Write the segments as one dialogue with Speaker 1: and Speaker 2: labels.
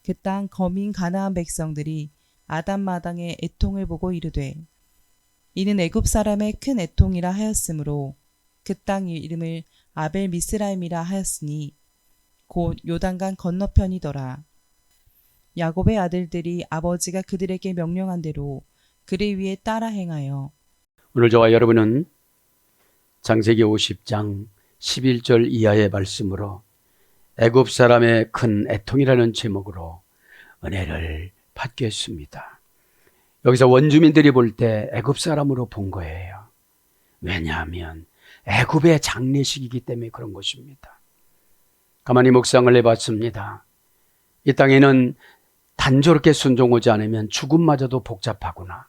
Speaker 1: 그 땅 거민 가나안 백성들이 아담마당의 애통을 보고 이르되 이는 애굽 사람의 큰 애통이라 하였으므로 그 땅 이름을 아벨 미스라임이라 하였으니 곧 요단강 건너편이더라. 야곱의 아들들이 아버지가 그들에게 명령한 대로 그를 위해 따라 행하여
Speaker 2: 오늘 저와 여러분은 창세기 50장 11절 이하의 말씀으로 애굽 사람의 큰 애통이라는 제목으로 은혜를 받겠습니다. 여기서 원주민들이 볼 때 애굽 사람으로 본 거예요. 왜냐하면 애굽의 장례식이기 때문에 그런 것입니다. 가만히 묵상을 해봤습니다. 이 땅에는 단조롭게 순종하지 않으면 죽음마저도 복잡하구나.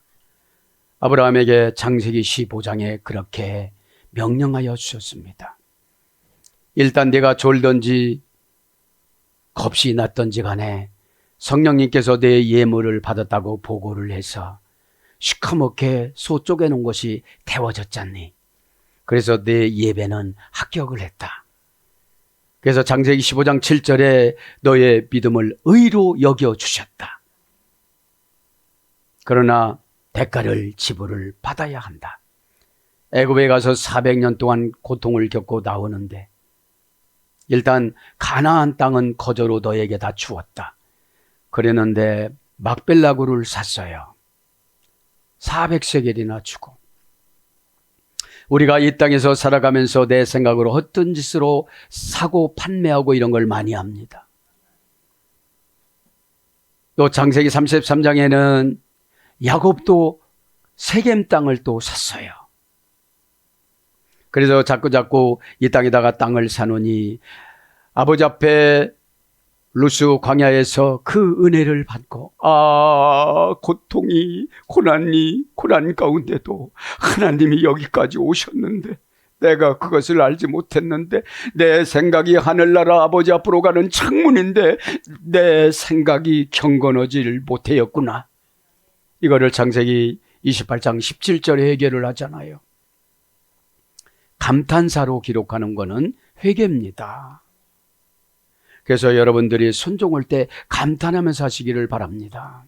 Speaker 2: 아브라함에게 창세기 15장에 그렇게 명령하여 주셨습니다. 일단 내가 졸든지 겁이 났든지 간에 성령님께서 내 예물을 받았다고 보고를 해서 시커멓게 소 쪼개놓은 것이 태워졌잖니. 그래서 내 예배는 합격을 했다. 그래서 창세기 15장 7절에 너의 믿음을 의로 여겨주셨다. 그러나 대가를 지불을 받아야 한다. 애굽에 가서 400년 동안 고통을 겪고 나오는데 일단 가나안 땅은 거저로 너에게 다 주었다. 그랬는데 막벨라구를 샀어요. 400세겔이나 주고. 우리가 이 땅에서 살아가면서 내 생각으로 어떤 짓으로 사고 판매하고 이런 걸 많이 합니다. 또 창세기 33장에는 야곱도 세겜 땅을 또 샀어요. 그래서 자꾸 이 땅에다가 땅을 사노니 아버지 앞에 루스 광야에서 그 은혜를 받고 고통이 고난 가운데도 하나님이 여기까지 오셨는데 내가 그것을 알지 못했는데 내 생각이 하늘나라 아버지 앞으로 가는 창문인데 내 생각이 경건하지를 못하였구나. 이거를 창세기 28장 17절에 해결을 하잖아요. 감탄사로 기록하는 것은 회개입니다. 그래서 여러분들이 순종할 때 감탄하면서 하시기를 바랍니다.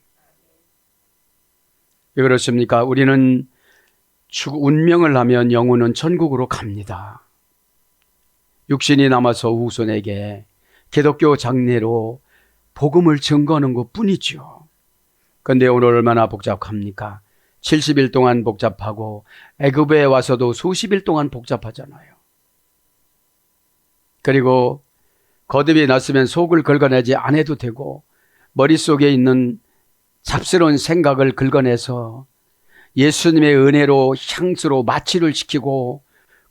Speaker 2: 왜 그렇습니까? 우리는 운명을 하면 영혼은 천국으로 갑니다. 육신이 남아서 후손에게 기독교 장례로 복음을 증거하는 것 뿐이죠. 그런데 오늘 얼마나 복잡합니까? 70일 동안 복잡하고 애굽에 와서도 수십일 동안 복잡하잖아요. 그리고 거듭이 났으면 속을 긁어내지 않아도 되고 머릿속에 있는 잡스러운 생각을 긁어내서 예수님의 은혜로 향수로 마취를 시키고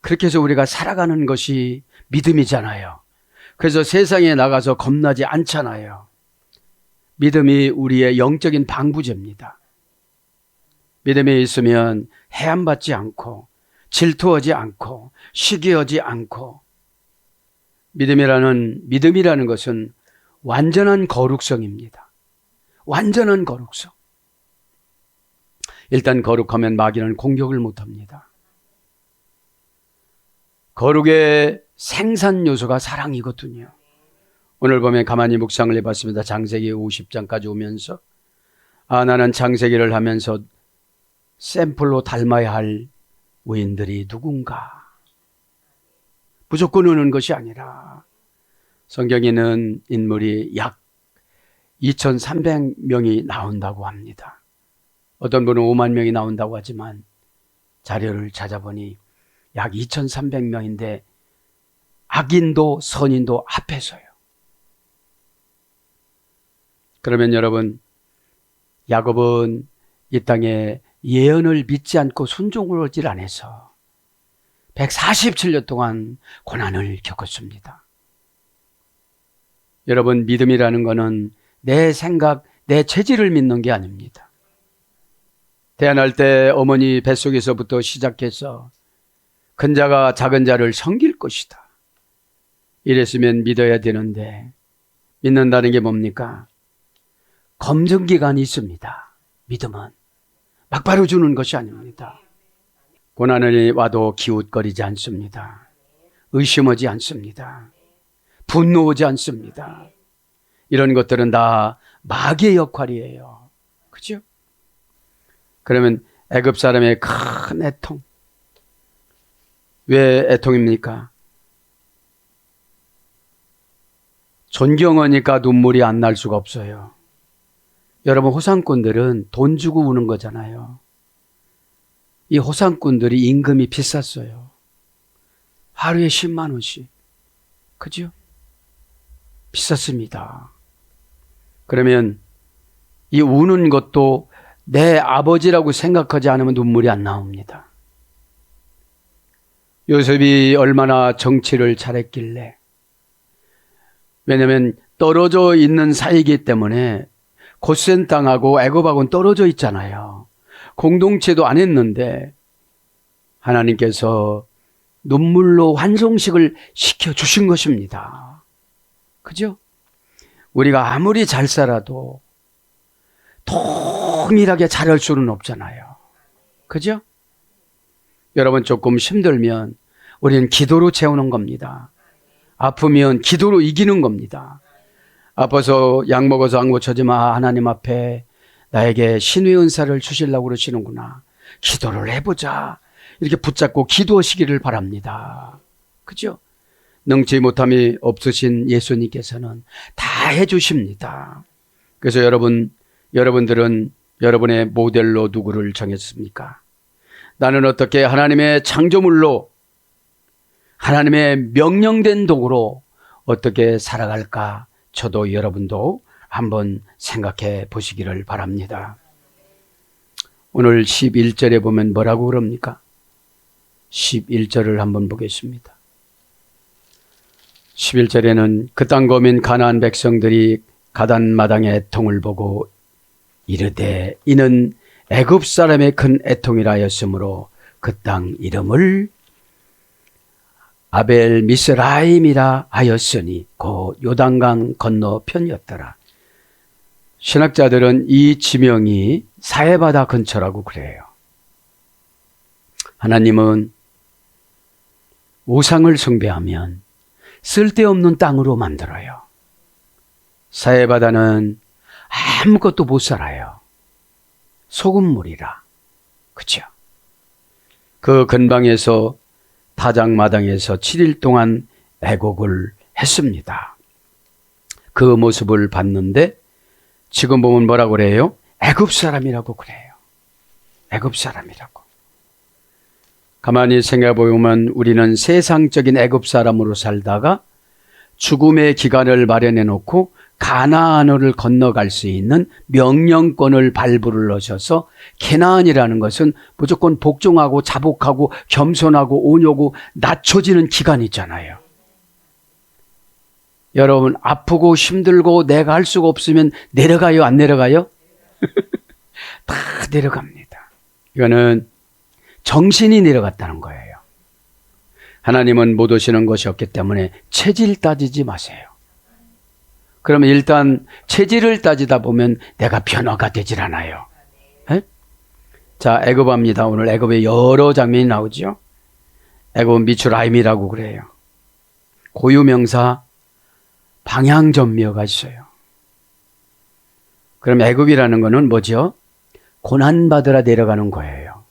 Speaker 2: 그렇게 해서 우리가 살아가는 것이 믿음이잖아요. 그래서 세상에 나가서 겁나지 않잖아요. 믿음이 우리의 영적인 방부제입니다. 믿음이 있으면 해함받지 않고 질투하지 않고 시기하지 않고 믿음이라는 것은 완전한 거룩성입니다. 완전한 거룩성. 일단 거룩하면 마귀는 공격을 못합니다. 거룩의 생산 요소가 사랑이거든요. 오늘 보면 가만히 묵상을 해봤습니다. 창세기 50장까지 오면서 나는 창세기를 하면서 샘플로 닮아야 할 의인들이 누군가. 무조건 오는 것이 아니라 성경에는 인물이 약 2300명이 나온다고 합니다. 어떤 분은 5만 명이 나온다고 하지만 자료를 찾아보니 약 2300명인데 악인도 선인도 합해서요. 그러면 여러분, 야곱은 이 땅에 예언을 믿지 않고 순종을 하지 않아서 147년 동안 고난을 겪었습니다. 여러분, 믿음이라는 것은 내 생각, 내 체질을 믿는 게 아닙니다. 태어날 때 어머니 뱃속에서부터 시작해서 큰 자가 작은 자를 섬길 것이다. 이랬으면 믿어야 되는데 믿는다는 게 뭡니까? 검증기간이 있습니다. 믿음은 막바로 주는 것이 아닙니다. 고난이 와도 기웃거리지 않습니다. 의심하지 않습니다. 분노하지 않습니다. 이런 것들은 다 마귀의 역할이에요. 그죠? 그러면 애굽 사람의 큰 애통. 왜 애통입니까? 존경하니까 눈물이 안 날 수가 없어요. 여러분, 호상꾼들은 돈 주고 우는 거잖아요. 이 호상꾼들이 임금이 비쌌어요. 하루에 10만 원씩. 그죠? 비쌌습니다. 그러면 이 우는 것도 내 아버지라고 생각하지 않으면 눈물이 안 나옵니다. 요셉이 얼마나 정치를 잘했길래. 왜냐하면 떨어져 있는 사이이기 때문에 고센 땅하고 애굽하고는 떨어져 있잖아요. 공동체도 안 했는데 하나님께서 눈물로 환송식을 시켜주신 것입니다. 그죠? 우리가 아무리 잘 살아도 동일하게 잘할 수는 없잖아요. 그죠? 여러분, 조금 힘들면 우리는 기도로 채우는 겁니다. 아프면 기도로 이기는 겁니다. 아파서 약 먹어서 악 못 쳐지만 하나님 앞에 나에게 신의 은사를 주시려고 그러시는구나. 기도를 해보자. 이렇게 붙잡고 기도하시기를 바랍니다. 그죠? 능치 못함이 없으신 예수님께서는 다 해주십니다. 그래서 여러분들은 여러분의 모델로 누구를 정했습니까? 나는 어떻게 하나님의 창조물로 하나님의 명령된 도구로 어떻게 살아갈까? 저도 여러분도 한번 생각해 보시기를 바랍니다. 오늘 11절에 보면 뭐라고 그럽니까? 11절을 한번 보겠습니다. 11절에는 그 땅 거민 가나안 백성들이 가단 마당의 애통을 보고 이르되 이는 애굽 사람의 큰 애통이라 하였으므로 그 땅 이름을 아벨 미스라임이라 하였으니 곧 요단강 건너편이었더라. 신학자들은 이 지명이 사해바다 근처라고 그래요. 하나님은 우상을 숭배하면 쓸데없는 땅으로 만들어요. 사해바다는 아무것도 못 살아요. 소금물이라. 그죠? 그 근방에서 타작마당에서 7일 동안 애곡을 했습니다. 그 모습을 봤는데 지금 보면 뭐라고 그래요? 애굽 사람이라고 그래요. 애굽 사람이라고. 가만히 생각해 보면 우리는 세상적인 애굽 사람으로 살다가 죽음의 기간을 마련해 놓고 가나안을 건너갈 수 있는 명령권을 발부를 넣으셔서 가나안이라는 것은 무조건 복종하고 자복하고 겸손하고 온유하고 낮춰지는 기간이 있잖아요. 여러분, 아프고 힘들고 내가 할 수가 없으면 내려가요, 안 내려가요? 다 내려갑니다. 이거는 정신이 내려갔다는 거예요. 하나님은 못 오시는 것이 없기 때문에 체질 따지지 마세요. 그러면 일단 체질을 따지다 보면 내가 변화가 되질 않아요. 에? 자, 애굽합니다. 오늘 애굽에 여러 장면이 나오죠. 애굽은 미추라임이라고 그래요. 고유명사 방향전미어가 있어요. 그럼 애굽이라는 거는 뭐죠? 고난받으러 내려가는 거예요.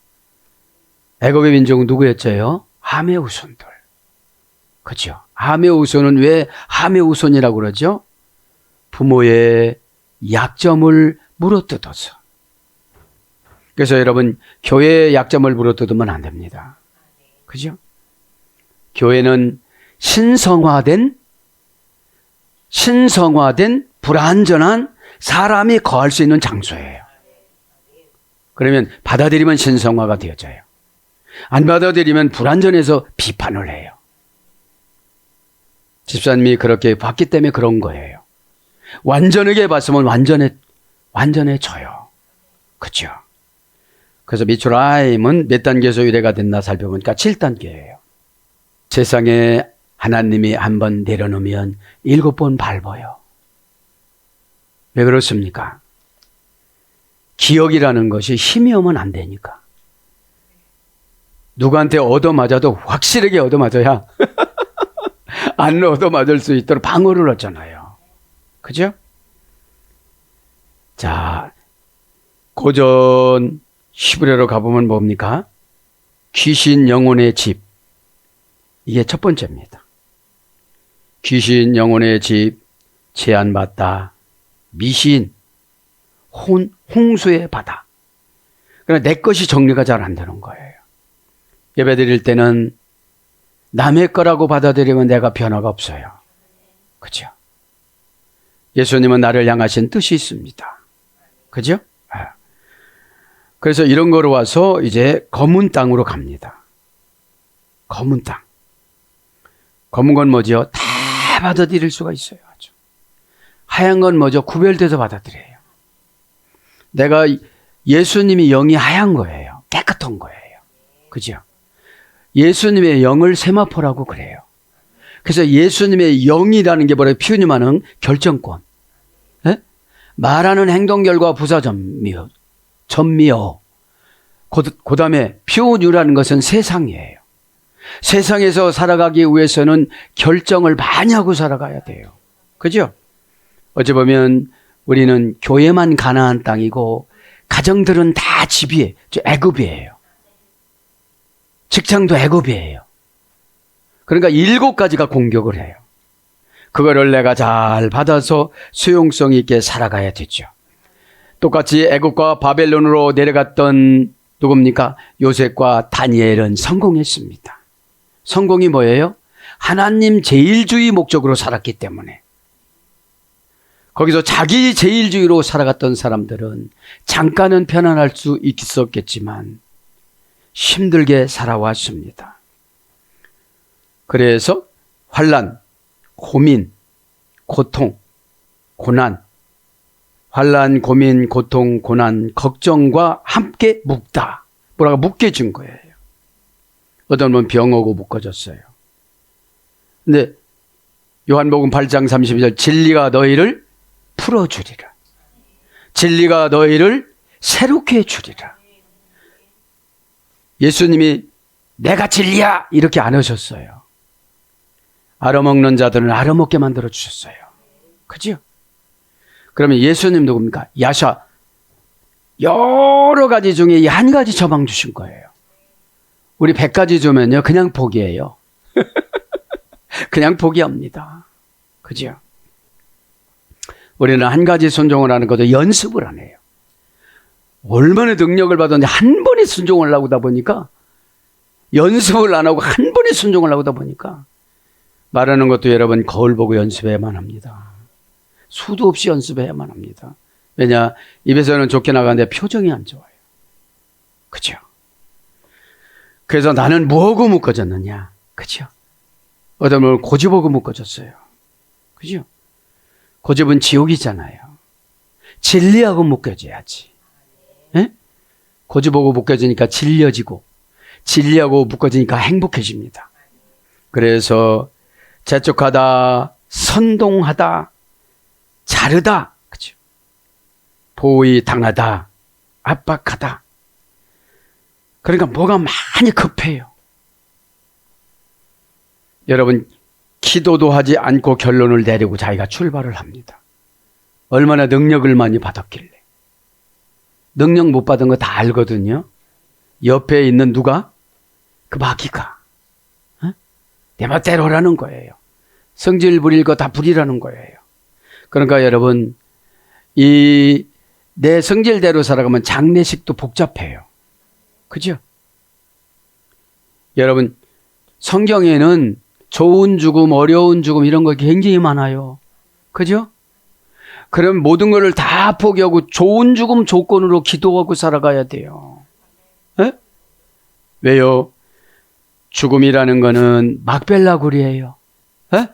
Speaker 2: 애굽의 민족은 누구였죠? 함의 후손들. 그렇죠? 함의 후손은 왜 함의 후손이라고 그러죠? 부모의 약점을 물어뜯어서. 그래서 여러분, 교회의 약점을 물어뜯으면 안 됩니다. 그죠? 교회는 신성화된 불완전한 사람이 거할 수 있는 장소예요. 그러면 받아들이면 신성화가 되어져요. 안 받아들이면 불완전해서 비판을 해요. 집사님이 그렇게 봤기 때문에 그런 거예요. 완전하게 봤으면 완전해져요. 그렇죠? 그래서 미추라임은 몇 단계에서 유래가 됐나 살펴보니까 7단계예요. 세상에 하나님이 한번 내려놓으면 7번 밟아요. 왜 그렇습니까? 기억이라는 것이 힘이 오면 안 되니까. 누구한테 얻어맞아도 확실하게 얻어맞아야 안 얻어맞을 수 있도록 방어를 하잖아요. 그죠? 자, 고전 히브리어로 가보면 뭡니까? 귀신 영혼의 집. 이게 첫 번째입니다. 귀신 영혼의 집, 제한받다, 미신, 홍수의 바다. 그러나 내 것이 정리가 잘 안 되는 거예요. 예배 드릴 때는 남의 거라고 받아들이면 내가 변화가 없어요. 그죠? 예수님은 나를 향하신 뜻이 있습니다. 그죠? 그래서 이런 거로 와서 이제 검은 땅으로 갑니다. 검은 땅. 검은 건 뭐죠? 다 받아들일 수가 있어요. 아주. 하얀 건 뭐죠? 구별돼서 받아들여요. 내가 예수님이 영이 하얀 거예요. 깨끗한 거예요. 그죠? 예수님의 영을 세마포라고 그래요. 그래서 예수님의 영이라는 게 뭐라고 표현하는 결정권. 네? 말하는 행동 결과 부사 전미어. 그 다음에 표현유라는 것은 세상이에요. 세상에서 살아가기 위해서는 결정을 많이 하고 살아가야 돼요. 그죠? 어찌 보면 우리는 교회만 가나안 땅이고 가정들은 다 집이 애굽이에요. 직장도 애굽이에요. 그러니까 7가지가 공격을 해요. 그거를 내가 잘 받아서 수용성 있게 살아가야 되죠. 똑같이 애굽과 바벨론으로 내려갔던 누굽니까? 요셉과 다니엘은 성공했습니다. 성공이 뭐예요? 하나님 제일주의 목적으로 살았기 때문에. 거기서 자기 제일주의로 살아갔던 사람들은 잠깐은 편안할 수 있었겠지만 힘들게 살아왔습니다. 그래서 환난, 고민, 고통, 고난, 환난, 고민, 고통, 고난, 걱정과 함께 묶다. 뭐라고 묶여진 거예요. 어떤 분 병 오고 묶어졌어요. 근데 요한복음 8장 32절 진리가 너희를 풀어주리라. 진리가 너희를 새롭게 해주리라. 예수님이 내가 진리야 이렇게 안 하셨어요. 알아먹는 자들은 알아먹게 만들어 주셨어요. 그죠? 그러면 예수님 누굽니까? 야샤. 여러 가지 중에 이 한 가지 처방 주신 거예요. 우리 100가지 주면요 그냥 포기해요. 그냥 포기합니다. 그죠? 우리는 한 가지 순종을 하는 것도 연습을 안 해요. 얼마나 능력을 받았는데 한 번에 순종을 하다 보니까 연습을 안 하고 한 번에 순종을 하다 보니까 말하는 것도 여러분 거울 보고 연습해야만 합니다. 수도 없이 연습해야만 합니다. 왜냐? 입에서는 좋게 나가는데 표정이 안 좋아요. 그죠? 그래서 나는 뭐하고 묶어졌느냐? 그죠? 어떤 분은 고집하고 묶어졌어요. 그죠? 고집은 지옥이잖아요. 진리하고 묶여져야지. 에? 고집하고 묶여지니까 질려지고 진리하고 묶어지니까 행복해집니다. 그래서 재촉하다, 선동하다, 자르다, 그죠? 포위당하다, 압박하다. 그러니까 뭐가 많이 급해요. 여러분 기도도 하지 않고 결론을 내리고 자기가 출발을 합니다. 얼마나 능력을 많이 받았길래. 능력 못 받은 거 다 알거든요. 옆에 있는 누가? 그 마귀가. 내 멋대로라는 거예요. 성질 부릴 거 다 부리라는 거예요. 그러니까 여러분 내 성질대로 살아가면 장례식도 복잡해요. 그죠? 여러분 성경에는 좋은 죽음, 어려운 죽음 이런 거 굉장히 많아요. 그죠? 그럼 모든 것을 다 포기하고 좋은 죽음 조건으로 기도하고 살아가야 돼요. 에? 왜요? 죽음이라는 거는 막벨라굴이에요. 에?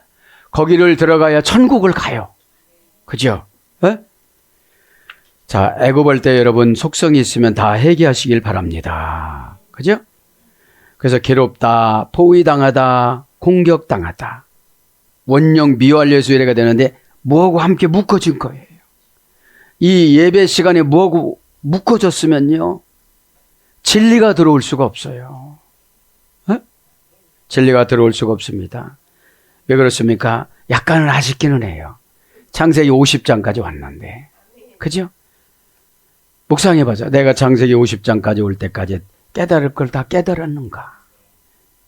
Speaker 2: 거기를 들어가야 천국을 가요. 그죠? 에? 자, 애굽할 때 여러분 속성이 있으면 다 회개하시길 바랍니다. 그죠? 그래서 괴롭다, 포위당하다, 공격당하다, 원령 미워할 예수 이래가 되는데 뭐하고 함께 묶어진 거예요. 이 예배 시간에 뭐하고 묶어졌으면요 진리가 들어올 수가 없어요. 에? 진리가 들어올 수가 없습니다. 왜 그렇습니까? 약간은 아쉽기는 해요. 창세기 50장까지 왔는데 그죠? 묵상해보자. 내가 창세기 50장까지 올 때까지 깨달을 걸 다 깨달았는가?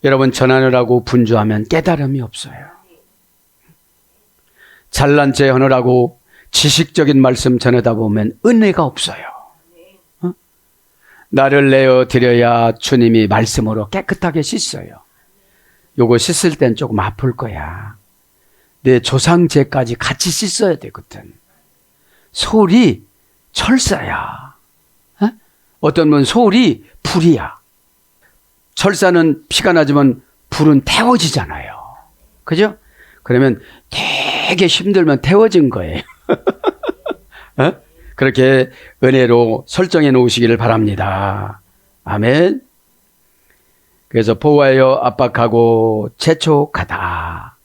Speaker 2: 여러분, 전하느라고 분주하면 깨달음이 없어요. 잘난 체 하느라고 지식적인 말씀 전하다 보면 은혜가 없어요. 나를 내어 드려야 주님이 말씀으로 깨끗하게 씻어요. 요거 씻을 땐 조금 아플 거야. 내 조상죄까지 같이 씻어야 되거든. 소리 철사야. 어떤 분 소리 불이야. 철사는 피가 나지만 불은 태워지잖아요. 그죠? 그러면 되게 힘들면 태워진 거예요. 그렇게 은혜로 설정해 놓으시기를 바랍니다. 아멘. 그래서 보호하여 압박하고 재촉하다.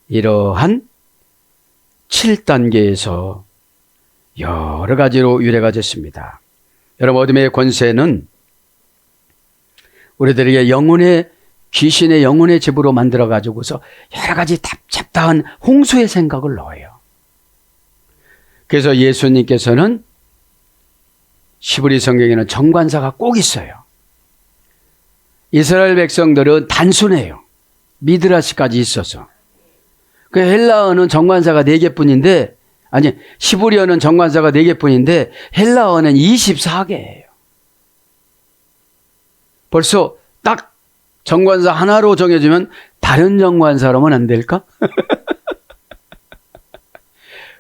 Speaker 2: 이러한 7단계에서 여러 가지로 유래가 됐습니다. 여러분, 어둠의 권세는 우리들에게 귀신의 영혼의 집으로 만들어가지고서 여러 가지 잡다한 홍수의 생각을 넣어요. 그래서 예수님께서는 시브리 성경에는 정관사가 꼭 있어요. 이스라엘 백성들은 단순해요. 미드라시까지 있어서. 그 헬라어는 정관사가 4개뿐인데, 아니, 시브리어는 정관사가 4개뿐인데 헬라어는 24개예요. 벌써 딱 정관사 하나로 정해지면 다른 정관사로는 안 될까?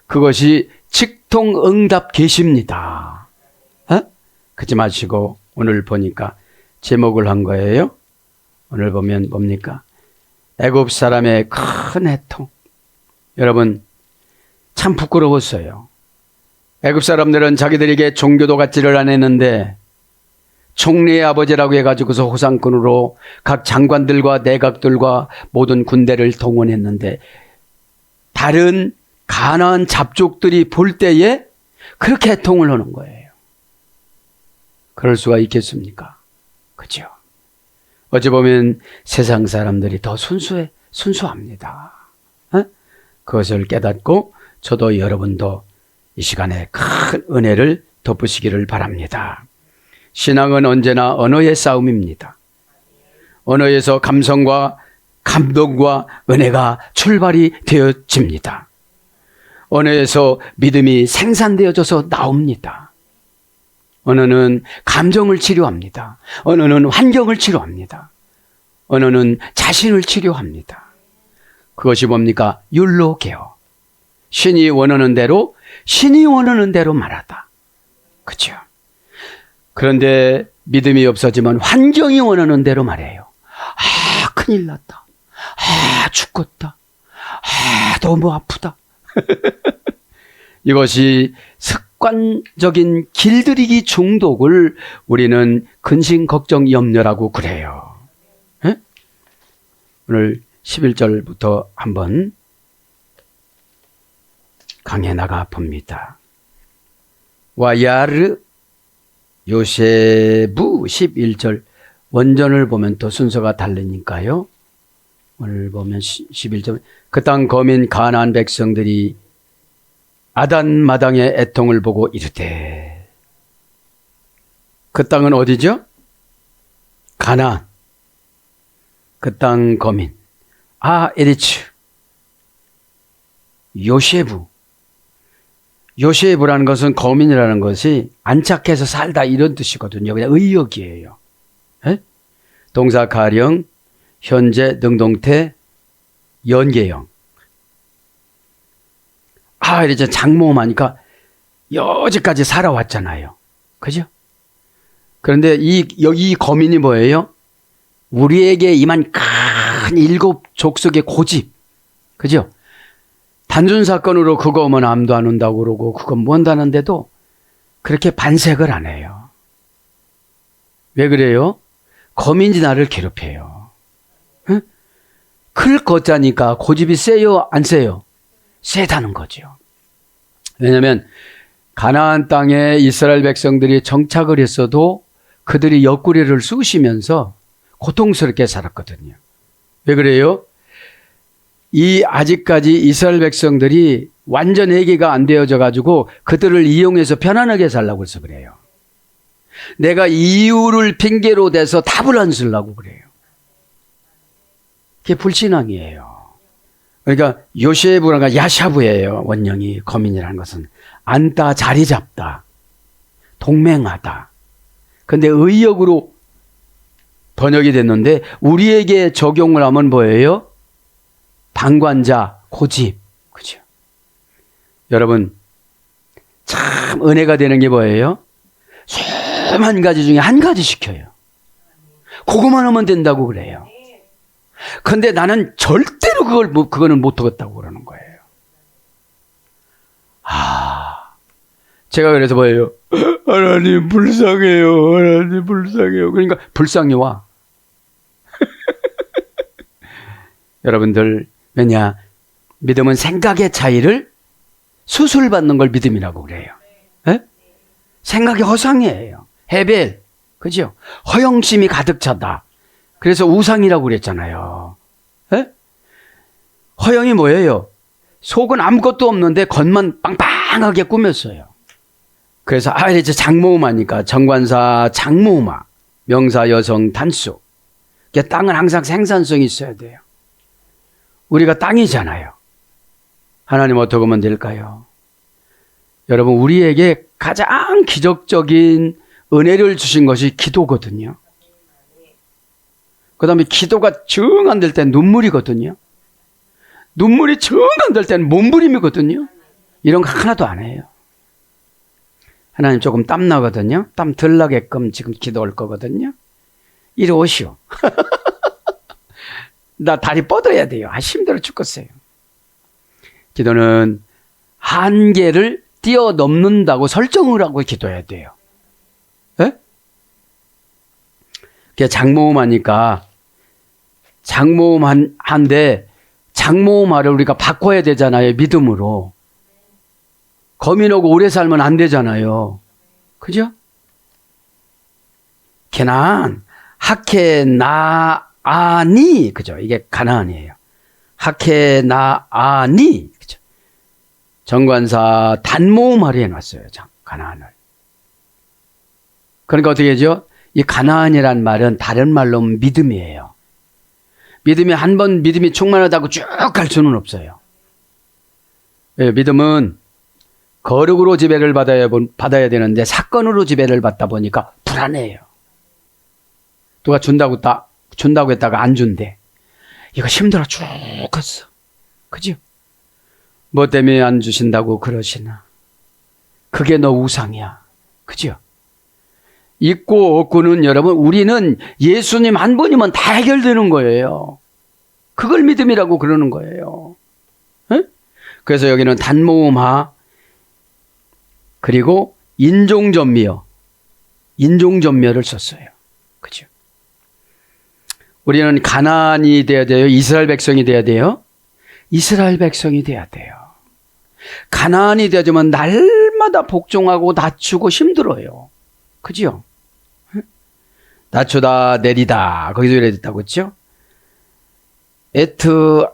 Speaker 2: 그것이 직통응답 계십니다. 그러지 마시고 오늘 보니까 제목을 한 거예요. 오늘 보면 뭡니까? 애굽 사람의 큰 애통. 여러분, 참 부끄러웠어요. 애굽 사람들은 자기들에게 종교도 갖지를 안 했는데 총리의 아버지라고 해가지고서 호상꾼으로 각 장관들과 내각들과 모든 군대를 동원했는데 다른 가나안 잡족들이 볼 때에 그렇게 애통을 하는 거예요. 그럴 수가 있겠습니까? 그죠? 어찌 보면 세상 사람들이 더 순수합니다. 그것을 깨닫고 저도 여러분도 이 시간에 큰 은혜를 덮으시기를 바랍니다. 신앙은 언제나 언어의 싸움입니다. 언어에서 감성과 감동과 은혜가 출발이 되어집니다. 언어에서 믿음이 생산되어져서 나옵니다. 언어는 감정을 치료합니다. 언어는 환경을 치료합니다. 언어는 자신을 치료합니다. 그것이 뭡니까? 율로게요. 신이 원하는 대로 말하다. 그렇죠? 그런데 믿음이 없어지면 환경이 원하는 대로 말해요. 큰일 났다. 죽겠다. 너무 아프다. 이것이 습관적인 길들이기 중독을 우리는 근심, 걱정, 염려라고 그래요. 오늘 11절부터 한번 강해 나가 봅니다. 와야르 요세부 11절 원전을 보면 또 순서가 다르니까요. 오늘 보면 11절 그 땅 거민 가나안 백성들이 아단 마당의 애통을 보고 이르되 그 땅은 어디죠? 가나안. 그 땅 거민 에리츠 요세부라는 것은 거민이라는 것이 안착해서 살다 이런 뜻이거든요. 그냥 의역이에요. 동사 가령, 현재, 능동태, 연계형. 이제 장모하니까 여기까지 살아왔잖아요. 그죠? 그런데 이 거민이 뭐예요? 우리에게 임한 큰 7 족속의 고집. 그죠? 단순 사건으로 그거 오면 암도 안 온다고 그러고 그건 뭐 한다는데도 그렇게 반색을 안 해요. 왜 그래요? 거민이 나를 괴롭혀요. 클 거자니까 고집이 세요? 안 세요? 세다는 거죠. 왜냐하면 가나안 땅에 이스라엘 백성들이 정착을 했어도 그들이 옆구리를 쑤시면서 고통스럽게 살았거든요. 왜 그래요? 아직까지 이스라엘 백성들이 완전 회개가 안 되어져 가지고 그들을 이용해서 편안하게 살라고 해서 그래요. 내가 이유를 핑계로 대서 답을 안 쓰려고 그래요. 그게 불신앙이에요. 그러니까 요셰부라가 야샤브예요. 원령이 거민이라는 것은 앉다 자리 잡다 동맹하다. 근데 의역으로 번역이 됐는데 우리에게 적용을 하면 뭐예요? 방관자, 고집. 그죠? 여러분 참 은혜가 되는 게 뭐예요? 수만 가지 중에 한 가지 시켜요. 그거만 하면 된다고 그래요. 근데 나는 절대로 그거는 못하겠다고 그러는 거예요. 제가 그래서 뭐예요? 하나님 불쌍해요. 하나님 불쌍해요. 그러니까 불쌍히 와. 여러분들, 왜냐? 믿음은 생각의 차이를 수술받는 걸 믿음이라고 그래요. 에? 생각이 허상이에요. 헤벨, 그죠? 허영심이 가득 찼다. 그래서 우상이라고 그랬잖아요. 에? 허영이 뭐예요? 속은 아무것도 없는데 겉만 빵빵하게 꾸몄어요. 그래서 이제 장모음하니까 정관사 장모음하, 명사 여성 단수. 땅은 항상 생산성이 있어야 돼요. 우리가 땅이잖아요. 하나님 어떻게 하면 될까요? 여러분, 우리에게 가장 기적적인 은혜를 주신 것이 기도거든요. 그 다음에 기도가 정 안 될 땐 눈물이거든요. 눈물이 정 안 될 땐 몸부림이거든요. 이런 거 하나도 안 해요. 하나님 조금 땀 나거든요. 땀 덜 나게끔 지금 기도할 거거든요. 이리 오시오. 나 다리 뻗어야 돼요. 힘들어 죽겠어요. 기도는 한계를 뛰어넘는다고 설정을 하고 기도해야 돼요. 예? 그게 장모음 하니까 장모음 한데 장모음화를 우리가 바꿔야 되잖아요. 믿음으로. 거민하고 오래 살면 안 되잖아요. 그죠? 게난 하케 나아니, 그죠? 이게 가나안이에요. 하케 나아니, 그죠? 정관사 단모음하로 해놨어요. 가나안을. 그러니까 어떻게 하죠? 이 가나안이란 말은 다른 말로 믿음이에요. 믿음이 한 번 믿음이 충만하다고 쭉 갈 수는 없어요. 믿음은 거룩으로 지배를 받아야 되는데 사건으로 지배를 받다 보니까 불안해요. 누가 준다고 했다가 안 준대. 이거 힘들어 죽겠어. 그죠? 뭐 때문에 안 주신다고 그러시나. 그게 너 우상이야. 그죠? 있고 없고는 여러분, 우리는 예수님 한 분이면 다 해결되는 거예요. 그걸 믿음이라고 그러는 거예요. 에? 그래서 여기는 단모음하, 그리고 인종전미어, 인종전멸을 썼어요. 그죠? 우리는 가나안이 돼야 돼요? 이스라엘 백성이 돼야 돼요? 이스라엘 백성이 돼야 돼요. 가나안이 되지만 날마다 복종하고 낮추고 힘들어요. 그죠? 낮추다 내리다 거기서 이래 됐다고 했죠? 에트하에벨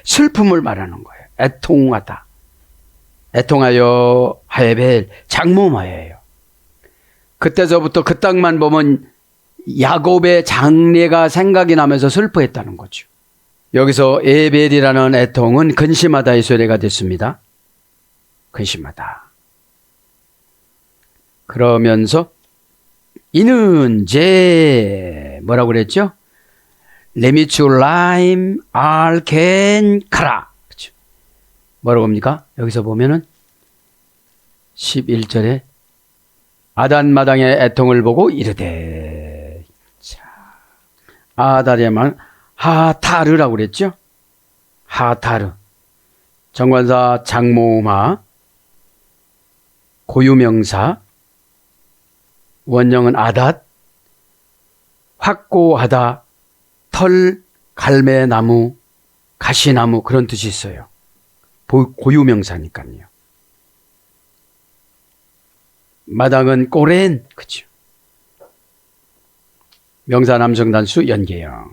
Speaker 2: 슬픔을 말하는 거예요. 애통하다. 애통하여 하에벨 장모마예요. 그때서부터 그 땅만 보면 야곱의 장례가 생각이 나면서 슬퍼했다는 거죠. 여기서 에벨이라는 애통은 근심하다의 소리가 됐습니다. 근심하다. 그러면서 이는 제 뭐라고 그랬죠? 레미추라임 알켄 카라. 그렇죠? 뭐라고 합니까? 여기서 보면은 11절에 아단마당의 애통을 보고 이르되, 자, 아다리만 하타르라고 그랬죠? 하타르. 정관사 장모음하, 고유명사, 원형은 아닷, 확고하다, 털, 갈매나무, 가시나무 그런 뜻이 있어요. 고유명사니까요. 마당은 꼬렌, 그죠? 명사 남성 단수 연계형.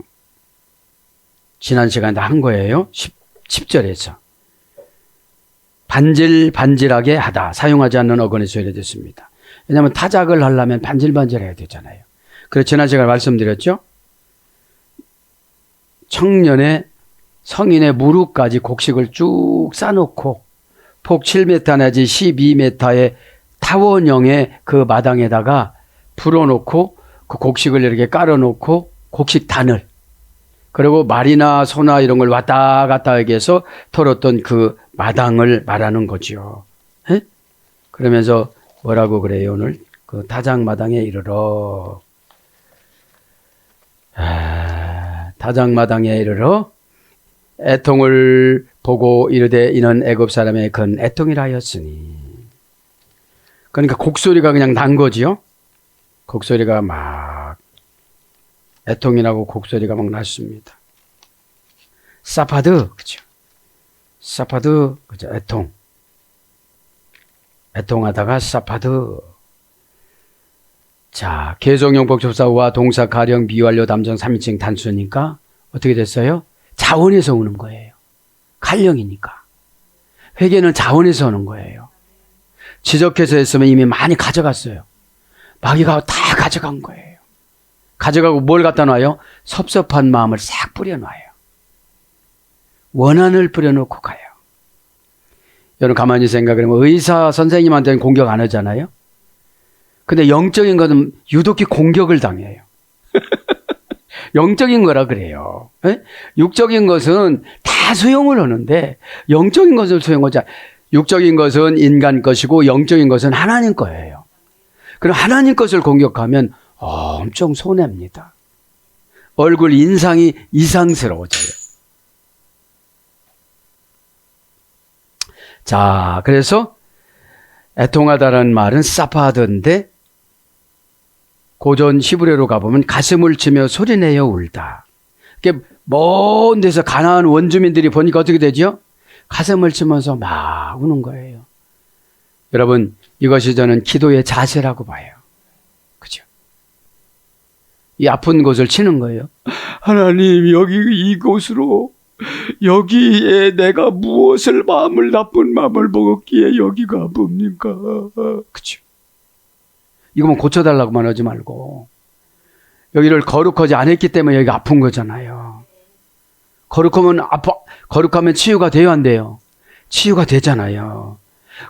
Speaker 2: 지난 시간에 한 거예요. 10절에서. 반질반질하게 하다. 사용하지 않는 어근에서 이래됐습니다. 왜냐하면 타작을 하려면 반질반질해야 되잖아요. 그래서 지난 시간에 말씀드렸죠. 청년의 성인의 무릎까지 곡식을 쭉 싸놓고 폭 7m 내지 12m의 타원형의 그 마당에다가 불어놓고 그 곡식을 이렇게 깔아놓고 곡식단을, 그리고 말이나 소나 이런 걸 왔다 갔다 하게 해서 털었던 그 마당을 말하는 거죠. 에? 그러면서 뭐라고 그래요? 오늘 그 타작마당에 이르러, 타작마당에 이르러 애통을 보고 이르되 이는 애굽 사람의 큰 애통이라 하였으니. 그러니까 곡소리가 그냥 난 거지요. 곡소리가 막, 애통이라고 곡소리가 막 났습니다. 사파드, 그죠? 사파드, 그죠? 애통. 애통하다가 사파드. 자, 개성용 복접사와 동사 가령 비완료 담정 3인칭 단수니까 어떻게 됐어요? 자원에서 오는 거예요. 가령이니까. 회개는 자원에서 오는 거예요. 지적해서 했으면 이미 많이 가져갔어요. 마귀가 다 가져간 거예요. 가져가고 뭘 갖다 놔요? 섭섭한 마음을 싹 뿌려놔요. 원한을 뿌려놓고 가요. 여러분 가만히 생각해보면 의사 선생님한테는 공격 안 하잖아요. 근데 영적인 것은 유독히 공격을 당해요. 영적인 거라 그래요. 에? 육적인 것은 다 수용을 하는데 영적인 것을 수용하지 않아요. 육적인 것은 인간 것이고 영적인 것은 하나님 거예요. 그럼 하나님 것을 공격하면 엄청 손해입니다. 얼굴 인상이 이상스러워져요. 자, 그래서 애통하다라는 말은 사파드인데 고전 히브리어로 가보면 가슴을 치며 소리내어 울다. 이렇게 먼 데서 가나안 원주민들이 보니까 어떻게 되죠? 가슴을 치면서 막 우는 거예요. 여러분, 이것이 저는 기도의 자세라고 봐요. 그죠? 이 아픈 곳을 치는 거예요. 하나님, 여기 이곳으로, 여기에 내가 무엇을 나쁜 마음을 먹었기에 여기가 아픕니까? 그죠? 이거만 고쳐달라고만 하지 말고, 여기를 거룩하지 않았기 때문에 여기가 아픈 거잖아요. 거룩하면 치유가 돼요, 안 돼요? 치유가 되잖아요.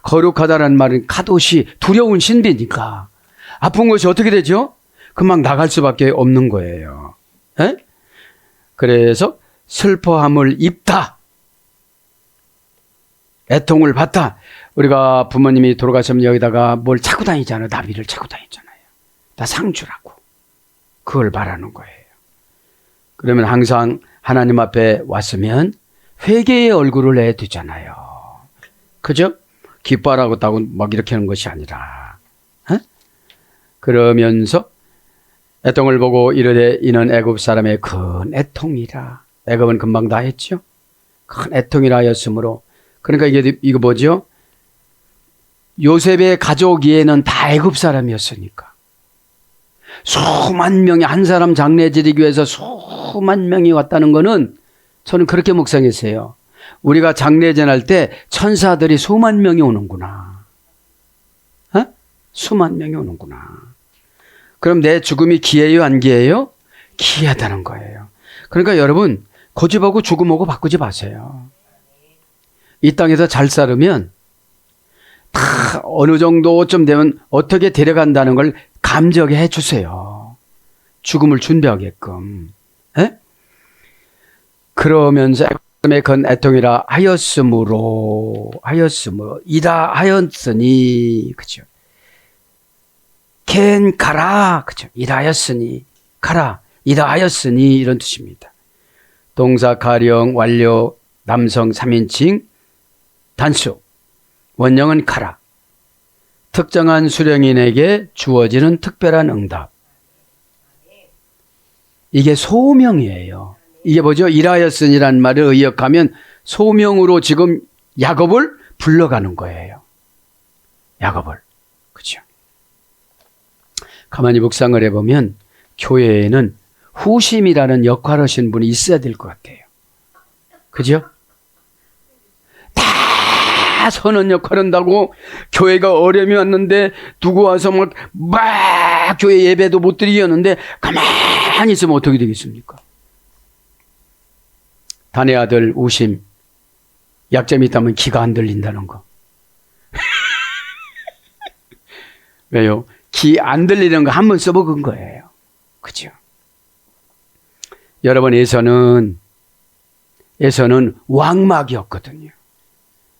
Speaker 2: 거룩하다라는 말은 카도시, 두려운 신비니까 아픈 것이 어떻게 되죠? 금방 나갈 수밖에 없는 거예요. 에? 그래서 슬퍼함을 입다, 애통을 받다. 우리가 부모님이 돌아가시면 여기다가 뭘 차고 다니잖아요. 나비를 차고 다니잖아요. 나 상주라고. 그걸 말하는 거예요. 그러면 항상 하나님 앞에 왔으면 회개의 얼굴을 내야 되잖아요. 그죠? 기뻐하라고 막 이렇게 하는 것이 아니라. 에? 그러면서 애통을 보고 이르되 이는 애굽 사람의 큰 애통이라. 애굽은 금방 다 했죠. 큰 애통이라 하였으므로. 그러니까 이거 뭐죠? 요셉의 가족 이에는 다 애굽 사람이었으니까. 수만 명이 한 사람 장례 지르기 위해서 수만 명이 왔다는 거는 저는 그렇게 묵상했어요. 우리가 장례 전할 때 천사들이 수만 명이 오는구나. 어? 수만 명이 오는구나. 그럼 내 죽음이 기해요, 안 기해요? 기하다는 거예요. 그러니까 여러분, 고집하고 죽음하고 바꾸지 마세요. 이 땅에서 잘 살으면 다 어느 정도쯤 되면 어떻게 데려간다는 걸 감지하게 해주세요. 죽음을 준비하게끔. 에? 그러면서 큰 애통이라 하였으므로 이라 하였으니, 그죠? 캔 가라, 그죠? 이라 하였으니 가라, 이라 하였으니 이런 뜻입니다. 동사 가령 완료 남성 3인칭 단수, 원형은 가라. 특정한 수령인에게 주어지는 특별한 응답. 이게 소명이에요. 이게 뭐죠? 이라였으니라는 말을 의역하면 소명으로 지금 야곱을 불러가는 거예요. 야곱을. 그죠? 가만히 묵상을 해보면 교회에는 후심이라는 역할을 하신 분이 있어야 될 것 같아요. 그죠? 다 다 선한 역할 한다고 교회가 어려움이 왔는데 누구 와서 막 교회 예배도 못 드리게 하는데 가만히 있으면 어떻게 되겠습니까? 단의 아들 우심, 약점이 있다면 귀가 안 들린다는 거. 왜요? 귀 안 들리는 거 한 번 써먹은 거예요. 그죠? 여러분, 에서는 왕막이었거든요.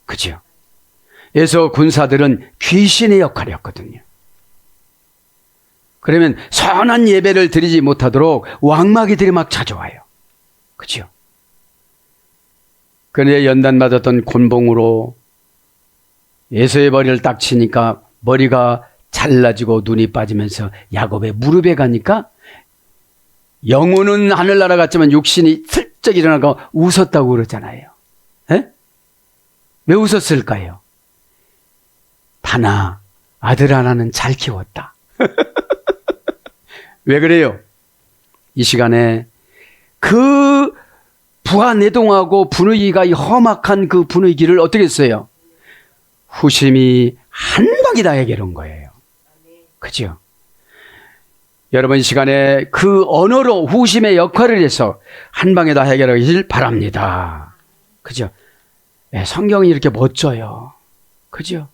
Speaker 2: 그죠? 에서 군사들은 귀신의 역할이었거든요. 그러면 선한 예배를 드리지 못하도록 왕마귀들이 막 찾아와요. 그죠? 그런데 연단받았던 곤봉으로 에서의 머리를 딱 치니까 머리가 잘라지고 눈이 빠지면서 야곱의 무릎에 가니까 영혼은 하늘나라 갔지만 육신이 슬쩍 일어나고 웃었다고 그러잖아요. 에? 왜 웃었을까요? 다나, 아들 하나는 잘 키웠다. 왜 그래요? 이 시간에 그 부하내동하고 분위기가 험악한 그 분위기를 어떻게 했어요? 후심이 한 방에 다 해결한 거예요. 그죠? 여러분, 이 시간에 그 언어로 후심의 역할을 해서 한 방에 다 해결하길 바랍니다. 그죠? 네, 성경이 이렇게 멋져요. 그죠?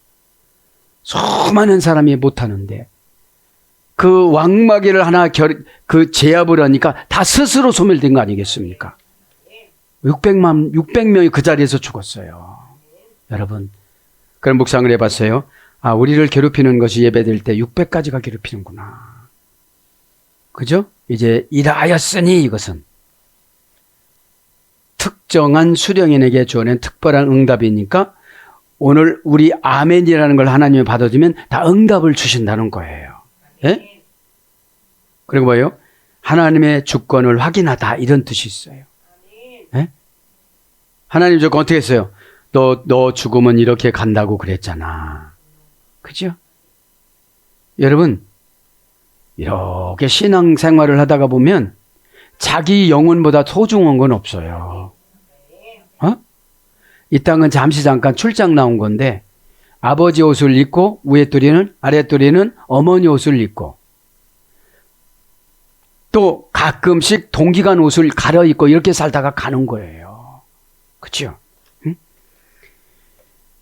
Speaker 2: 수많은 사람이 못하는데 그 왕마귀를 하나 그 제압을 하니까 다 스스로 소멸된 거 아니겠습니까? 600명이 그 자리에서 죽었어요. 여러분, 그런 묵상을 해봤어요. 아, 우리를 괴롭히는 것이 예배될 때 600까지가 괴롭히는구나. 그죠? 이제 일하였으니 이것은 특정한 수령인에게 주어낸 특별한 응답이니까 오늘 우리 아멘이라는 걸 하나님이 받아주면 다 응답을 주신다는 거예요. 예? 그리고 뭐예요? 하나님의 주권을 확인하다 이런 뜻이 있어요. 예? 하나님 주권 어떻게 했어요? 너 죽으면 이렇게 간다고 그랬잖아. 그죠? 여러분, 이렇게 신앙생활을 하다가 보면 자기 영혼보다 소중한 건 없어요. 이 땅은 잠시 잠깐 출장 나온 건데 아버지 옷을 입고 위에 뚜리는 아래 뚜리는 어머니 옷을 입고 또 가끔씩 동기간 옷을 갈아입고 이렇게 살다가 가는 거예요. 그렇죠? 응?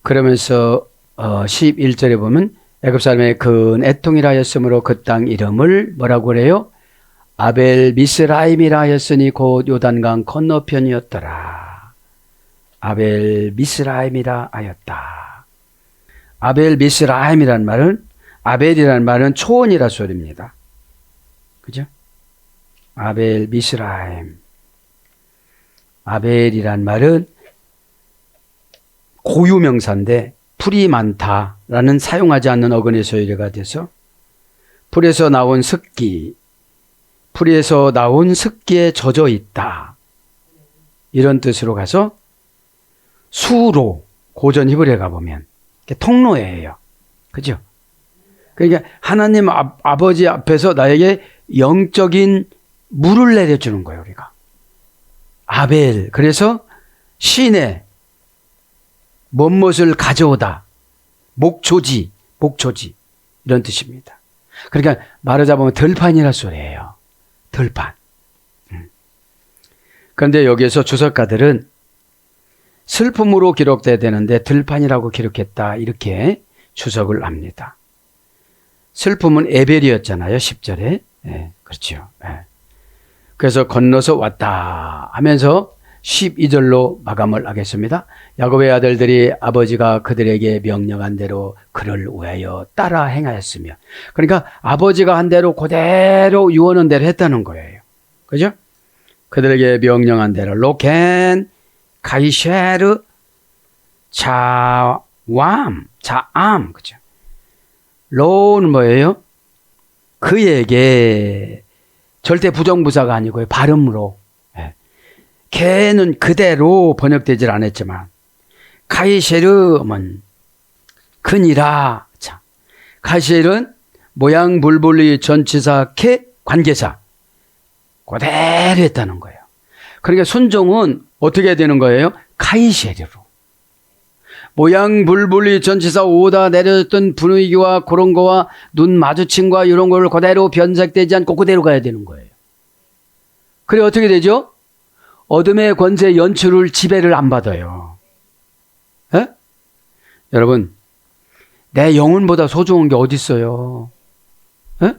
Speaker 2: 그러면서 11절에 보면 애굽 사람의 큰 애통이라 하였으므로 그 땅 이름을 뭐라고 그래요? 아벨 미스라임이라 하였으니 곧 요단강 건너편이었더라. 아벨 미스라임이라 하였다. 아벨 미스라임이라는 말은 아벨이라는 말은 초원이라 소리입니다. 그죠? 아벨 미스라임. 아벨이란 말은 고유명사인데 풀이 많다라는 사용하지 않는 어근의 소유가 돼서 풀에서 나온 습기, 풀에서 나온 습기에 젖어 있다. 이런 뜻으로 가서 수로 고전 히브리에 가보면 통로예요. 그죠? 그러니까 하나님 아버지 앞에서 나에게 영적인 물을 내려주는 거예요, 우리가. 아벨. 그래서 시내 뭔것을 가져오다. 목초지 이런 뜻입니다. 그러니까 말하자면 들판이라 소리예요. 들판. 그런데 여기에서 주석가들은 슬픔으로 기록돼야 되는데 들판이라고 기록했다 이렇게 주석을 합니다. 슬픔은 에벨이었잖아요. 10절에. 네, 그렇죠. 네. 그래서 건너서 왔다 하면서 12절로 마감을 하겠습니다. 야곱의 아들들이 아버지가 그들에게 명령한 대로 그를 위하여 따라 행하였으며, 그러니까 아버지가 한 대로 그대로 유언한 대로 했다는 거예요. 그죠? 그들에게 명령한 대로 로켄 가이쉐르 자암, 그죠? 로는 뭐예요? 그에게 절대 부정부사가 아니고요. 발음으로. 걔는 그대로 번역되질 않았지만 가이쉐르는 그니라. 자, 가이쉐르는 모양 불불리 전치사 캐 관계사 그대로 했다는 거예요. 그러니까 순종은 어떻게 되는 거예요? 가이쉐르로. 모양 불분리 전치사 오다 내려졌던 분위기와 그런 거와 눈 마주침과 이런 걸 그대로 변색되지 않고 그대로 가야 되는 거예요. 그래 어떻게 되죠? 어둠의 권세 연출을 지배를 안 받아요. 에? 여러분, 내 영혼보다 소중한 게 어디 있어요? 에?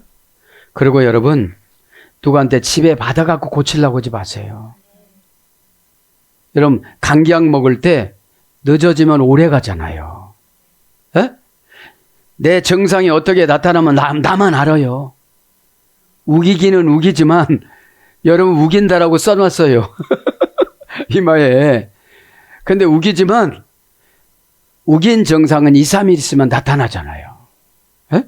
Speaker 2: 그리고 여러분, 누구한테 지배 받아갖고 고치려고 하지 마세요. 여러분, 감기약 먹을 때 늦어지면 오래 가잖아요. 에? 내 증상이 어떻게 나타나면 나만 알아요. 우기기는 우기지만 여러분 우긴다라고 써놨어요. 이마에. 근데 우기지만 우긴 증상은 2, 3일 있으면 나타나잖아요. 에?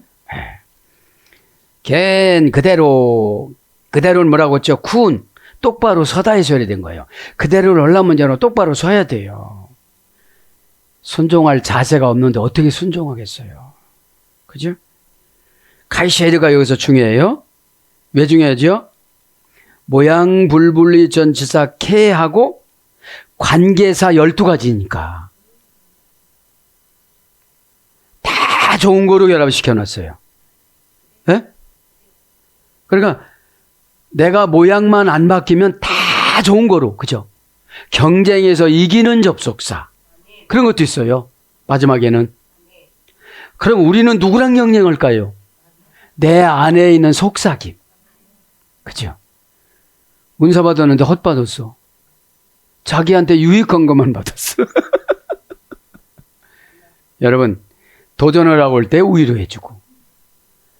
Speaker 2: 걘 그대로는 뭐라고 했죠? 쿤. 똑바로 서다 해서 된 거예요. 그대로를 하려면 저는 똑바로 서야 돼요. 순종할 자세가 없는데 어떻게 순종하겠어요? 그죠? 카이셰르가 여기서 중요해요. 왜 중요하죠? 모양 불분리 전치사 케하고 관계사 12가지니까 다 좋은 거로 결합시켜놨어요. 네? 그러니까 내가 모양만 안 바뀌면 다 좋은 거로, 그죠? 경쟁에서 이기는 접속사. 그런 것도 있어요. 마지막에는. 그럼 우리는 누구랑 경쟁할까요? 내 안에 있는 속삭임. 그죠? 문서 받았는데 헛받았어. 자기한테 유익한 것만 받았어. 여러분, 도전을 하고 올 때 우위로 해주고,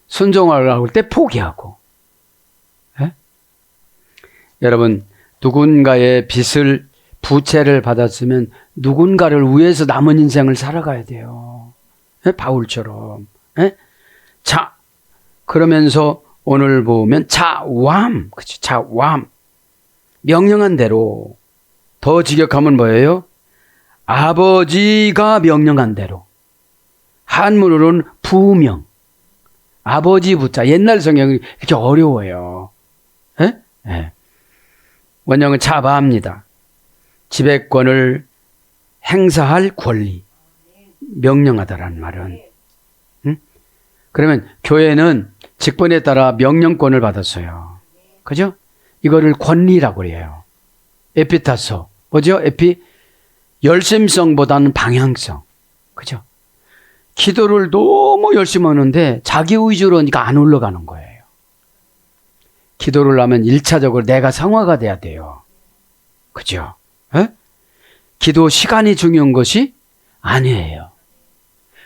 Speaker 2: 순종하려고 할 때 포기하고. 에? 여러분, 누군가의 빚을, 부채를 받았으면 누군가를 위해서 남은 인생을 살아가야 돼요. 에? 바울처럼. 에? 자, 그러면서 오늘 보면 자왕, 그치? 자왕. 명령한 대로. 더 직역하면 뭐예요? 아버지가 명령한 대로. 한문으로는 부명. 아버지 부자. 옛날 성경이 이렇게 어려워요. 에? 예. 원형은 자바합니다. 지배권을 행사할 권리. 명령하다라는 말은. 응? 그러면 교회는 직분에 따라 명령권을 받았어요. 그죠? 이거를 권리라고 해요. 에피타소. 뭐죠? 열심성보다는 방향성. 그죠? 기도를 너무 열심히 하는데 자기 위주로 하니까 안 올라가는 거예요. 기도를 하면 1차적으로 내가 성화가 돼야 돼요. 그죠? 에? 기도 시간이 중요한 것이 아니에요.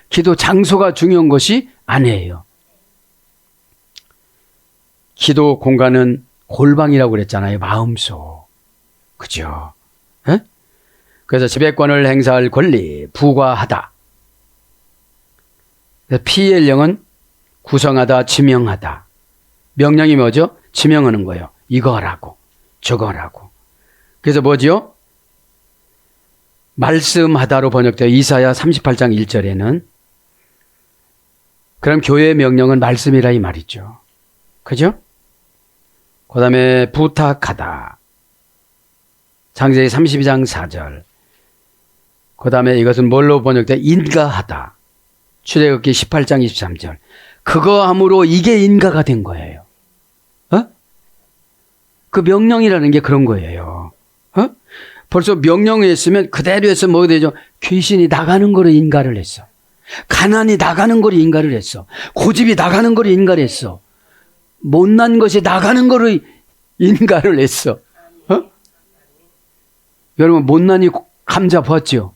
Speaker 2: 기도 장소가 중요한 것이 아니에요. 기도 공간은 골방이라고 그랬잖아요. 마음속. 그죠? 에? 그래서 지배권을 행사할 권리, 부과하다. PL령은 구성하다, 지명하다. 명령이 뭐죠? 지명하는 거예요. 이거 하라고, 저거 하라고. 그래서 뭐죠? 말씀하다로 번역되어 이사야 38장 1절에는 그럼 교회의 명령은 말씀이라 이 말이죠. 그죠? 그 다음에 부탁하다. 창세기 32장 4절. 그 다음에 이것은 뭘로 번역돼? 인가하다. 출애굽기 18장 23절. 그거 함으로 이게 인가가 된 거예요. 어? 그 명령이라는 게 그런 거예요. 어? 벌써 명령을 했으면 그대로 해서 뭐 되죠? 귀신이 나가는 거로 인가를 했어. 가난이 나가는 거로 인가를 했어. 고집이 나가는 거로 인가를 했어. 못난 것이 나가는 거로 인가를 했어. 어? 여러분 못난이 감자 봤죠?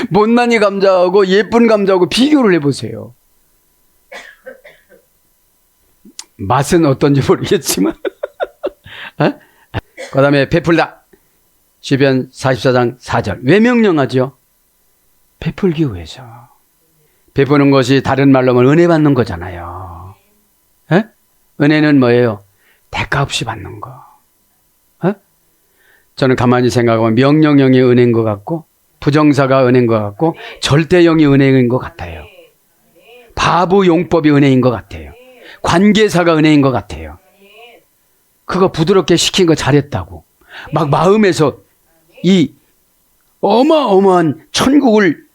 Speaker 2: 못난이 감자하고 예쁜 감자하고 비교를 해보세요. 맛은 어떤지 모르겠지만 어? 그 다음에 베풀다. 시편 44장 4절. 왜 명령하죠? 베풀기 위해서. 베푸는 것이 다른 말로 하면 은혜 받는 거잖아요. 에? 은혜는 뭐예요? 대가 없이 받는 거. 에? 저는 가만히 생각하면 명령형이 은혜인 것 같고 부정사가 은혜인 것 같고 절대형이 은혜인 것 같아요. 바보 용법이 은혜인 것 같아요. 관계사가 은혜인 것 같아요. 그거 부드럽게 시킨 거 잘했다고. 막 마음에서 이 어마어마한 천국을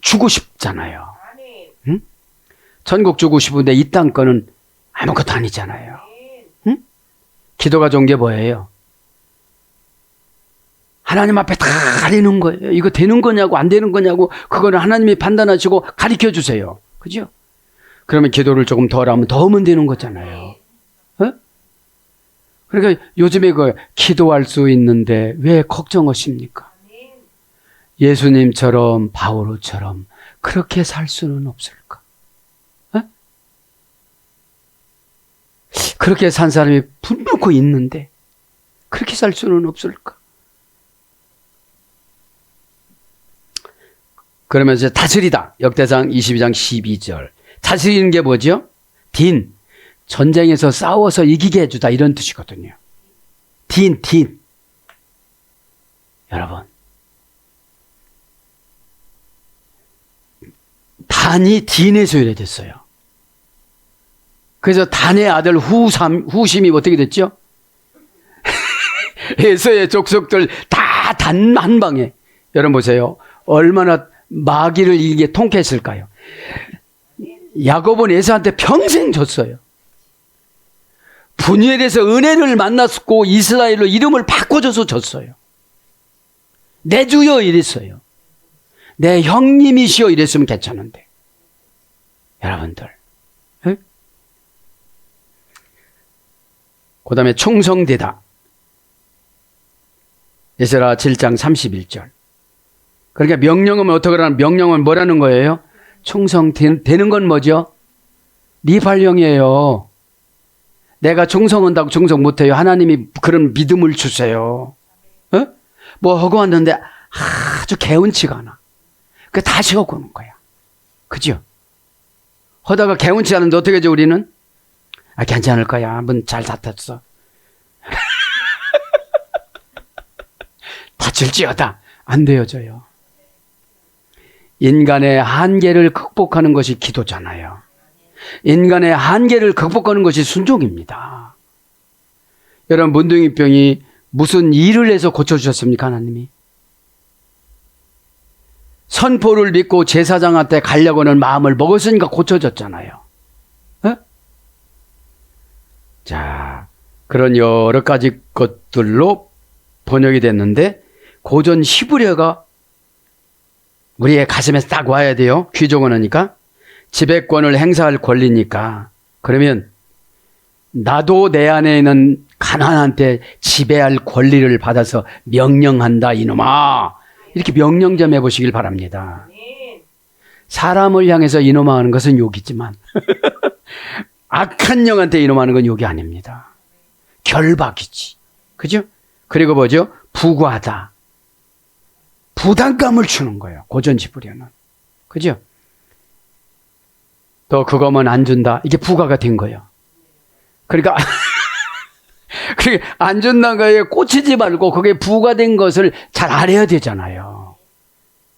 Speaker 2: 주고 싶잖아요. 응? 천국 주고 싶은데 이 땅 거는 아무것도 아니잖아요. 응? 기도가 좋은 게 뭐예요? 하나님 앞에 다 가리는 거예요. 이거 되는 거냐고 안 되는 거냐고 그거는 하나님이 판단하시고 가르쳐 주세요. 그죠? 그러면 기도를 조금 덜 하면 더 하면 되는 거잖아요. 어? 그러니까 요즘에 그 기도할 수 있는데 왜 걱정하십니까? 예수님처럼 바오로처럼 그렇게 살 수는 없을까? 어? 그렇게 산 사람이 분명히 있는데 그렇게 살 수는 없을까? 그러면서 다스리다. 역대상 22장 12절. 다스리는 게 뭐죠? 딘. 전쟁에서 싸워서 이기게 해주다 이런 뜻이거든요. 딘. 여러분. 단이 딘에서 유래됐어요. 그래서 단의 아들 후심이 어떻게 됐죠? 에서의 족속들 다 단 한 방에. 여러분 보세요. 얼마나 마귀를 이기게 통쾌했을까요? 야곱은 에서한테 평생 졌어요. 분유엘에서 은혜를 만났고 이스라엘로 이름을 바꿔줘서 졌어요. 내 주여 이랬어요. 내 형님이시여 이랬으면 괜찮은데. 여러분들. 네? 그 다음에 충성되다. 에스라 7장 31절. 그러니까 명령은 어떻게 하라는 명령은 뭐라는 거예요? 충성되는 건 뭐죠? 네 발령이에요. 내가 충성한다고 충성 못해요. 하나님이 그런 믿음을 주세요. 어? 뭐 하고 왔는데 아주 개운치가 않아. 그 다시 하고 오는 거야. 그죠? 하다가 개운치 않은데 어떻게 하죠 우리는? 아 괜찮을 거야. 한번 잘 다쳤어. 다칠지어다. 안 되어져요. 인간의 한계를 극복하는 것이 기도잖아요. 인간의 한계를 극복하는 것이 순종입니다. 여러분 문둥이병이 무슨 일을 해서 고쳐주셨습니까 하나님이? 선포를 믿고 제사장한테 가려고 하는 마음을 먹었으니까 고쳐졌잖아요. 에? 자, 그런 여러 가지 것들로 번역이 됐는데 고전 히브리어가 우리의 가슴에서 딱 와야 돼요. 귀족은 하니까. 지배권을 행사할 권리니까. 그러면 나도 내 안에 있는 가난한테 지배할 권리를 받아서 명령한다 이놈아. 이렇게 명령 좀 해보시길 바랍니다. 사람을 향해서 이놈아 하는 것은 욕이지만 악한 영한테 이놈아 하는 건 욕이 아닙니다. 결박이지. 그죠? 그리고 뭐죠? 부과하다. 부담감을 주는 거예요. 고전 지불이는. 그죠? 또 그거면 안 준다. 이게 부과가 된 거예요. 그러니까 안 준다는 거에 꽂히지 말고 그게 부과된 것을 잘 알아야 되잖아요.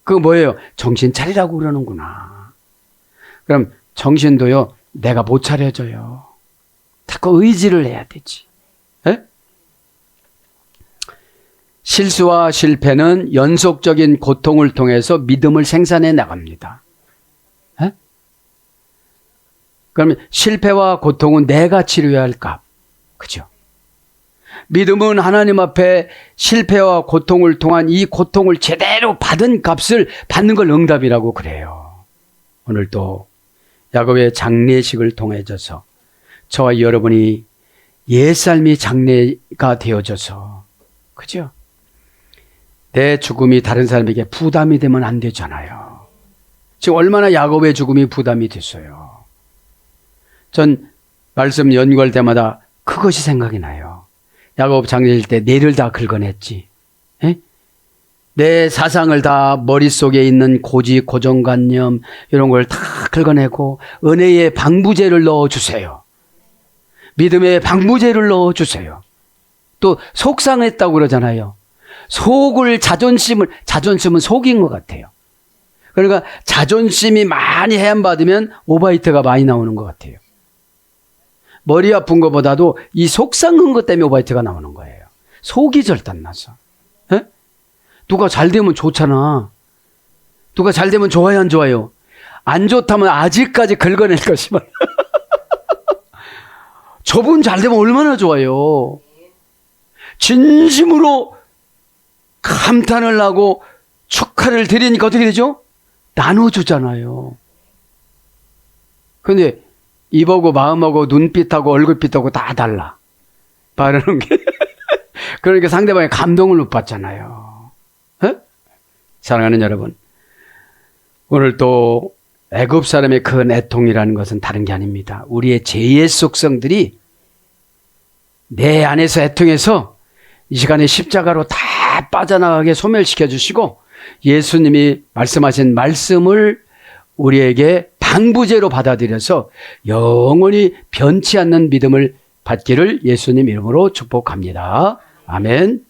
Speaker 2: 그거 뭐예요? 정신 차리라고 그러는구나. 그럼 정신도요. 내가 못 차려줘요. 자꾸 의지를 해야 되지. 에? 실수와 실패는 연속적인 고통을 통해서 믿음을 생산해 나갑니다. 에? 그러면 실패와 고통은 내가 치료해야 할 값. 그죠? 믿음은 하나님 앞에 실패와 고통을 통한 이 고통을 제대로 받은 값을 받는 걸 응답이라고 그래요. 오늘 또 야곱의 장례식을 통해져서 저와 여러분이 옛삶이 장례가 되어져서 그죠? 내 죽음이 다른 사람에게 부담이 되면 안 되잖아요. 지금 얼마나 야곱의 죽음이 부담이 됐어요. 전 말씀 연구할 때마다 그것이 생각이 나요. 야곱 장례일 때 뇌를 다 긁어냈지. 에? 내 사상을 다 머릿속에 있는 고지, 고정관념 이런 걸 다 긁어내고 은혜의 방부제를 넣어주세요. 믿음의 방부제를 넣어주세요. 또 속상했다고 그러잖아요. 자존심은 속인 것 같아요. 그러니까 자존심이 많이 해안받으면 오바이트가 많이 나오는 것 같아요. 머리 아픈 것보다도 이 속상한 것 때문에 오바이트가 나오는 거예요. 속이 절단나서. 에? 누가 잘 되면 좋잖아. 누가 잘 되면 좋아요, 안 좋아요? 안 좋다면 아직까지 긁어낼 것이면. 저분 잘 되면 얼마나 좋아요. 진심으로 감탄을 하고 축하를 드리니까 어떻게 되죠? 나눠주잖아요. 근데 입하고 마음하고 눈빛하고 얼굴빛하고 다 달라. 바르는 게. 그러니까 상대방의 감동을 못 받잖아요. 에? 사랑하는 여러분, 오늘 또 애굽 사람의 큰 애통이라는 것은 다른 게 아닙니다. 우리의 죄의 속성들이 내 안에서 애통해서 이 시간에 십자가로 다 빠져나가게 소멸시켜 주시고 예수님이 말씀하신 말씀을 우리에게 방부제로 받아들여서 영원히 변치 않는 믿음을 받기를 예수님 이름으로 축복합니다. 아멘.